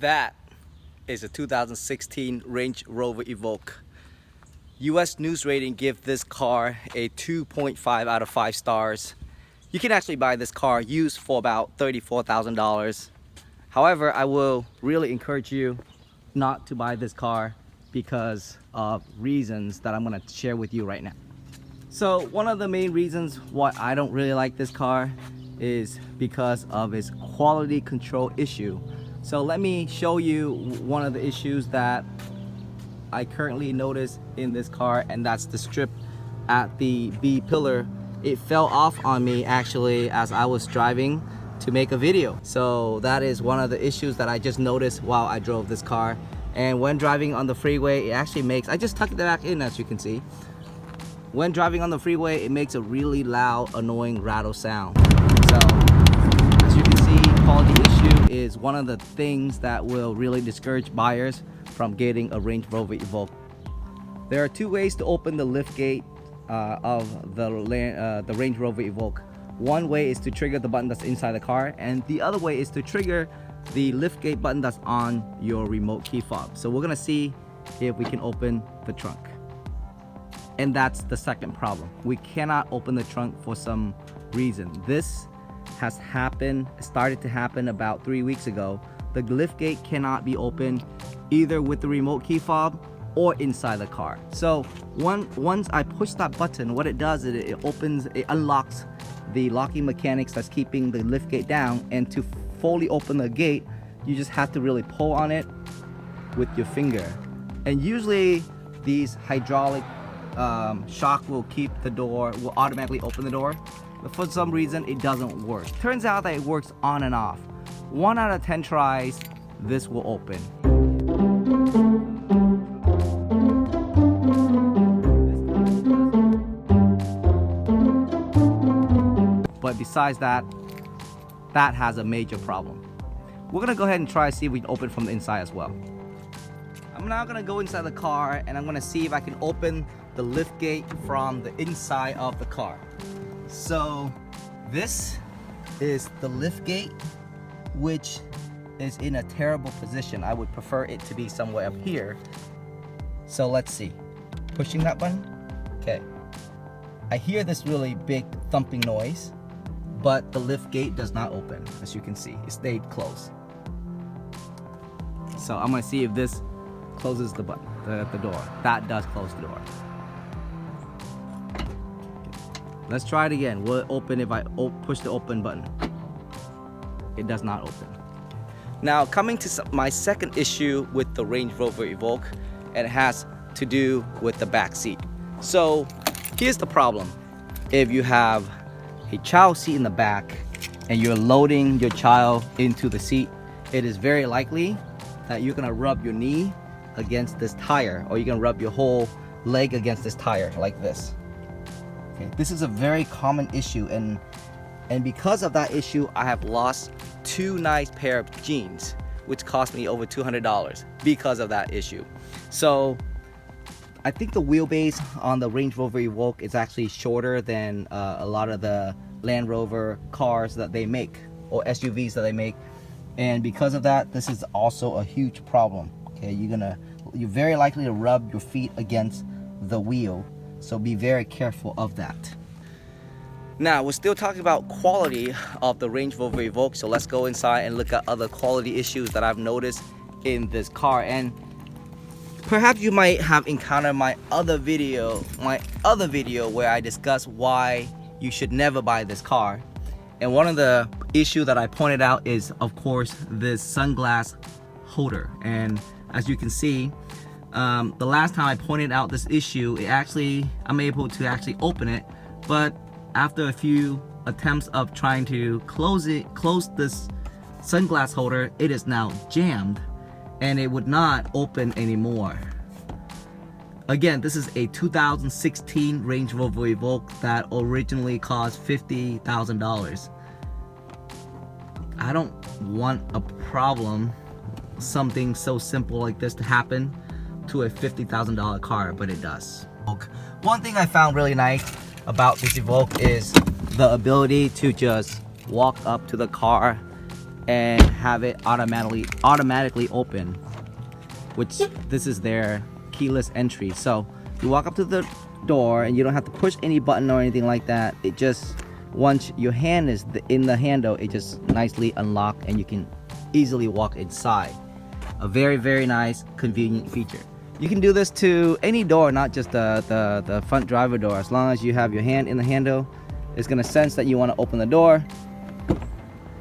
That is a 2016 Range Rover Evoque. US News Rating gives this car a 2.5 out of 5 stars. You can actually buy this car used for about $34,000. However, I will really encourage you not to buy this car because of reasons that I'm going to share with you right now. So one of the main reasons why I don't really like this car is because of its quality control issue. So let me show you one of the issues that I currently notice in this car, and that's the strip at the B pillar. It fell off on me actually as I was driving to make a video. So that is one of the issues that I just noticed while I drove this car. And when driving on the freeway, it actually makes, I just tucked it back in as you can see. When driving on the freeway, it makes a really loud, annoying rattle sound. So as you can see, quality issue is one of the things that will really discourage buyers from getting a Range Rover Evoque. There are two ways to open the lift gate of the Range Rover Evoque. One way is to trigger the button that's inside the car, and the other way is to trigger the lift gate button that's on your remote key fob. So we're gonna see if we can open the trunk. And that's the second problem. We cannot open the trunk for some reason. This has started to happen about 3 weeks ago. The lift gate cannot be opened either with the remote key fob or inside the car. So once I push that button, what it does is it unlocks the locking mechanics that's keeping the lift gate down, and to fully open the gate, you just have to really pull on it with your finger. And usually these hydraulic shock will automatically open the door, but for some reason it doesn't work. Turns out that it works on and off. 1 out of 10 tries, this will open. But besides that, that has a major problem. We're gonna go ahead and try to see if we can open from the inside as well. I'm now gonna go inside the car and I'm gonna see if I can open the lift gate from the inside of the car. So this is the lift gate, which is in a terrible position. I would prefer it to be somewhere up here. So let's see. Pushing that button. Okay. I hear this really big thumping noise, but the lift gate does not open. As you can see, it stayed closed. So I'm gonna see if this closes the button, the door. That does close the door. Let's try it again. Will it open if I push the open button? It does not open. Now coming to my second issue with the Range Rover Evoque, and it has to do with the back seat. So here's the problem. If you have a child seat in the back and you're loading your child into the seat, it is very likely that you're gonna rub your knee against this tire, or you're gonna rub your whole leg against this tire like this. Okay, this is a very common issue, and because of that issue, I have lost 2 nice pair of jeans, which cost me over $200 because of that issue. So I think the wheelbase on the Range Rover Evoque is actually shorter than a lot of the Land Rover cars that they make, or SUVs that they make, and because of that, this is also a huge problem. Okay, you're very likely to rub your feet against the wheel, so be very careful of that. Now we're still talking about quality of the Range Rover Evoque, so let's go inside and look at other quality issues that I've noticed in this car. And perhaps you might have encountered my other video where I discuss why you should never buy this car. And one of the issues that I pointed out is, of course, this sunglass holder. And as you can see, the last time I pointed out this issue, I'm able to actually open it, but after a few attempts of trying to close this sunglass holder, it is now jammed and it would not open anymore. Again, this is a 2016 Range Rover Evoque that originally cost $50,000. I don't want a problem, something so simple like this, to happen to a $50,000 car, but it does. One thing I found really nice about this Evoque is the ability to just walk up to the car and have it automatically open, which this is their keyless entry. So you walk up to the door and you don't have to push any button or anything like that. It just, once your hand is in the handle, it just nicely unlocks and you can easily walk inside. A very, very nice, convenient feature. You can do this to any door, not just the front driver door. As long as you have your hand in the handle, it's gonna sense that you want to open the door,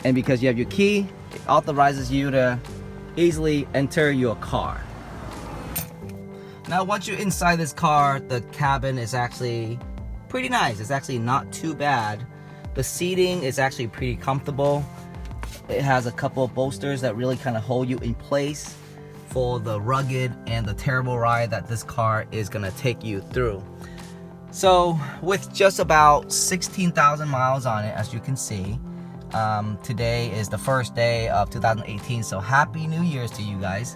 and because you have your key, it authorizes you to easily enter your car. Now once you're inside this car, the cabin is actually pretty nice. It's actually not too bad. The seating is actually pretty comfortable. It has a couple of bolsters that really kind of hold you in place for the rugged and the terrible ride that this car is gonna take you through. So with just about 16,000 miles on it, as you can see, today is the first day of 2018, so happy New Year's to you guys.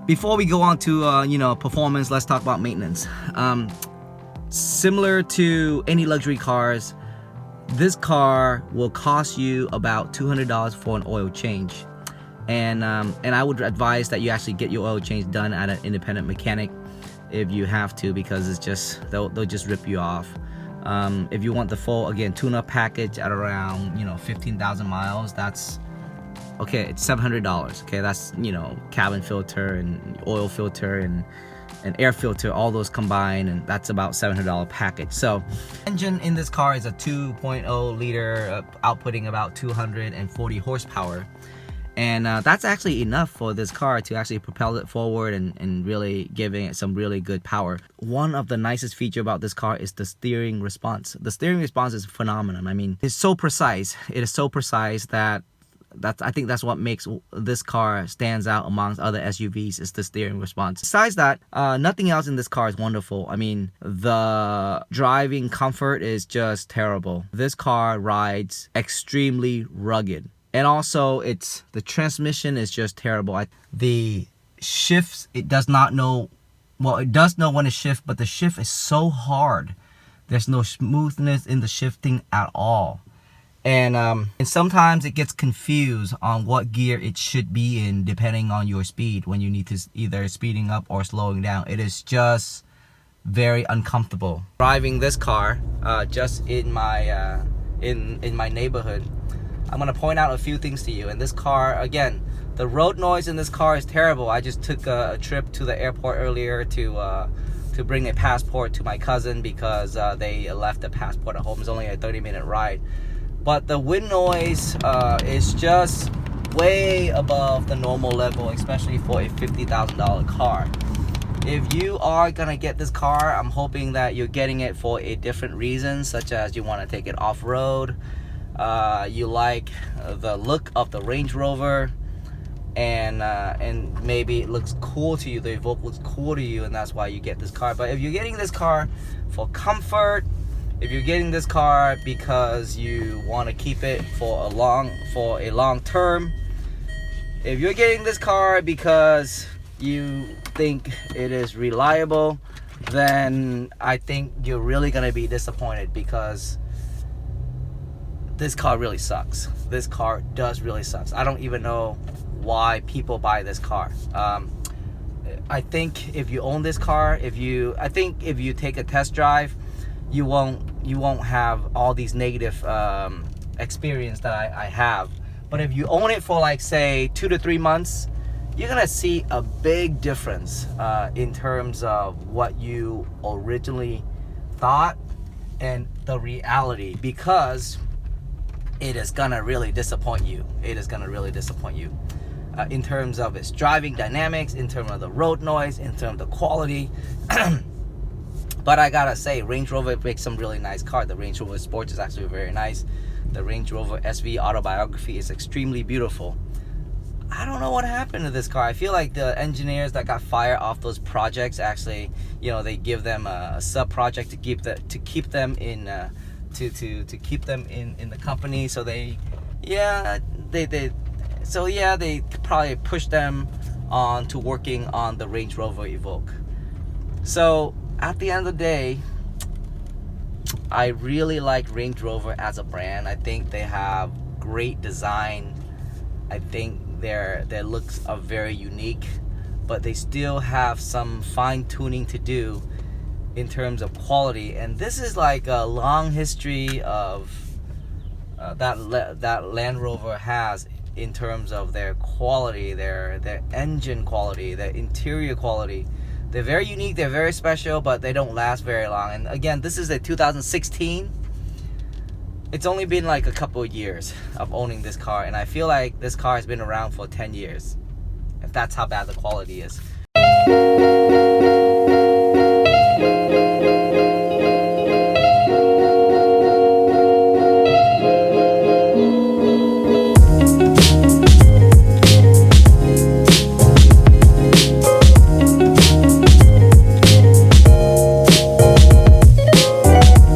Before we go on to performance, let's talk about maintenance. Similar to any luxury cars, this car will cost you about $200 for an oil change, and I would advise that you actually get your oil change done at an independent mechanic if you have to, because it's just they'll just rip you off. If you want the full, again, tune-up package at around 15,000 miles, that's okay. It's $700. Okay, that's cabin filter and oil filter and air filter, all those combined, and that's about $700 package. So engine in this car is a 2.0 liter, outputting about 240 horsepower, and that's actually enough for this car to actually propel it forward and really giving it some really good power. One of the nicest features about this car is the steering response. The steering response is phenomenal. I mean, it's so precise. It is so precise that I think that's what makes this car stands out amongst other SUVs, is the steering response. Besides that, nothing else in this car is wonderful. I mean, the driving comfort is just terrible. This car rides extremely rugged. And also, the transmission is just terrible. The shifts, it does not know, well, it does know when to shift, but the shift is so hard. There's no smoothness in the shifting at all. And sometimes it gets confused on what gear it should be in depending on your speed when you need to either speeding up or slowing down. It is just very uncomfortable. Driving this car just in my neighborhood, I'm gonna point out a few things to you. In this car, again, the road noise in this car is terrible. I just took a trip to the airport earlier to bring a passport to my cousin because they left the passport at home. It's only a 30-minute ride. But the wind noise is just way above the normal level, especially for a $50,000 car. If you are gonna get this car, I'm hoping that you're getting it for a different reason, such as you want to take it off-road, you like the look of the Range Rover, and maybe it looks cool to you, the Evoque looks cool to you, and that's why you get this car. But if you're getting this car for comfort, if you're getting this car because you want to keep it for a long term, if you're getting this car because you think it is reliable, then I think you're really gonna be disappointed, because this car really sucks. This car does really sucks. I don't even know why people buy this car. I think if you own this car, if you take a test drive, you won't have all these negative experience that I have. But if you own it for, like, say 2 to 3 months, you're gonna see a big difference in terms of what you originally thought and the reality, because it is gonna really disappoint you. It is gonna really disappoint you in terms of its driving dynamics, in terms of the road noise, in terms of the quality. But I gotta say, Range Rover makes some really nice cars. The Range Rover Sport is actually very nice. The Range Rover SV Autobiography is extremely beautiful. I don't know what happened to this car. I feel like the engineers that got fired off those projects, actually, they give them a sub project to keep them in the company. So they probably push them on to working on the Range Rover Evoque. So at the end of the day, I really like Range Rover as a brand. I think they have great design. I think their looks are very unique, but they still have some fine tuning to do in terms of quality. And this is like a long history of that Land Rover has in terms of their quality, their engine quality, their interior quality. They're very unique, they're very special, but they don't last very long. And again, this is a 2016. It's only been like a couple of years of owning this car, and I feel like this car has been around for 10 years. If that's how bad the quality is.